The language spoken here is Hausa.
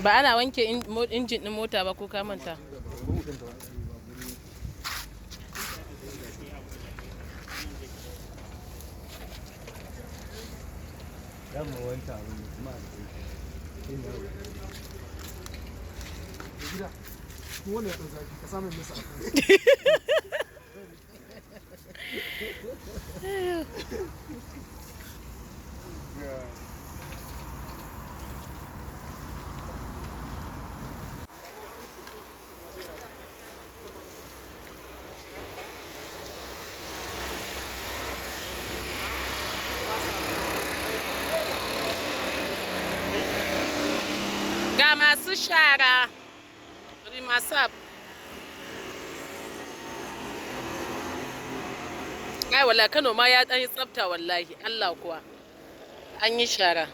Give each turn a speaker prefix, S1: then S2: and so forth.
S1: Ba ana wanke injin ɗin mota ba ko ka manta? Ga masu shara, rimasap. Ai wallahi Kano ma ya ɗan yi tsafta wallahi, Allah kuwa. An yi shara.